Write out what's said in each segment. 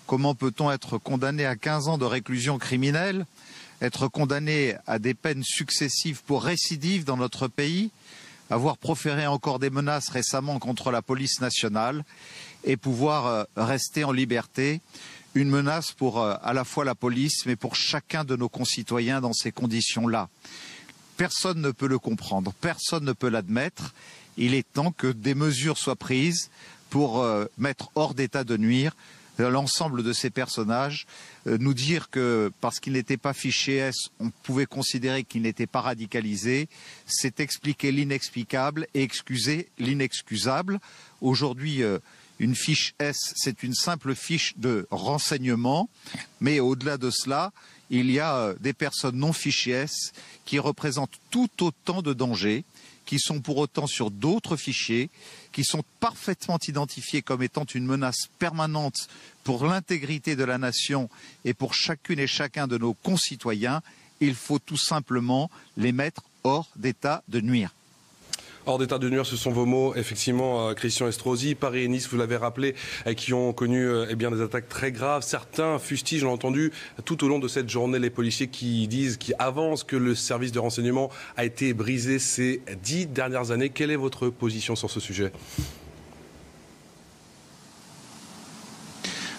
Comment peut-on être condamné à 15 ans de réclusion criminelle, être condamné à des peines successives pour récidive dans notre pays, avoir proféré encore des menaces récemment contre la police nationale et pouvoir rester en liberté? Une menace pour à la fois la police, mais pour chacun de nos concitoyens dans ces conditions-là. Personne ne peut le comprendre, personne ne peut l'admettre. Il est temps que des mesures soient prises pour mettre hors d'état de nuire l'ensemble de ces personnages. Nous dire que parce qu'ils n'étaient pas fichés S, on pouvait considérer qu'ils n'étaient pas radicalisés, c'est expliquer l'inexplicable et excuser l'inexcusable. Aujourd'hui, une fiche S, c'est une simple fiche de renseignement, mais au-delà de cela, il y a des personnes non fichées S qui représentent tout autant de dangers, qui sont pour autant sur d'autres fichiers, qui sont parfaitement identifiés comme étant une menace permanente pour l'intégrité de la nation et pour chacune et chacun de nos concitoyens. Il faut tout simplement les mettre hors d'état de nuire. Hors d'état de nuire, ce sont vos mots, effectivement, Christian Estrosi. Paris et Nice, vous l'avez rappelé, qui ont connu des attaques très graves. Certains fustigent, on l'a entendu, tout au long de cette journée, les policiers qui avancent que le service de renseignement a été brisé ces 10 dernières années. Quelle est votre position sur ce sujet ?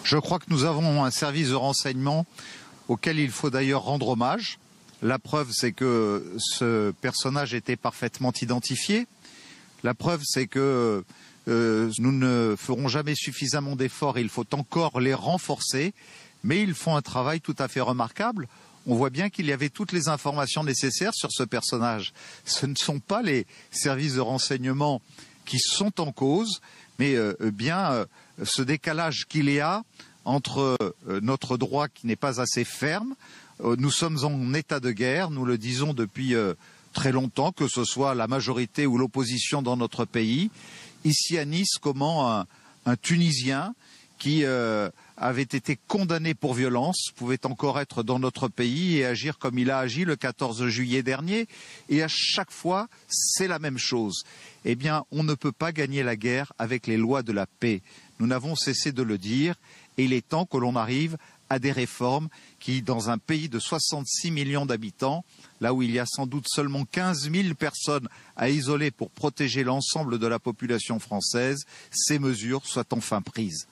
Je crois que nous avons un service de renseignement auquel il faut d'ailleurs rendre hommage. La preuve, c'est que ce personnage était parfaitement identifié. La preuve, c'est que nous ne ferons jamais suffisamment d'efforts. Il faut encore les renforcer, mais ils font un travail tout à fait remarquable. On voit bien qu'il y avait toutes les informations nécessaires sur ce personnage. Ce ne sont pas les services de renseignement qui sont en cause, mais bien ce décalage qu'il y a entre notre droit qui n'est pas assez ferme. Nous sommes en état de guerre, nous le disons depuis très longtemps, que ce soit la majorité ou l'opposition dans notre pays. Ici à Nice, comment un Tunisien qui avait été condamné pour violence pouvait encore être dans notre pays et agir comme il a agi le 14 juillet dernier. Et à chaque fois, c'est la même chose. Eh bien, on ne peut pas gagner la guerre avec les lois de la paix. Nous n'avons cessé de le dire et il est temps que l'on arrive à des réformes qui, dans un pays de 66 millions d'habitants, là où il y a sans doute seulement 15 000 personnes à isoler pour protéger l'ensemble de la population française, ces mesures soient enfin prises.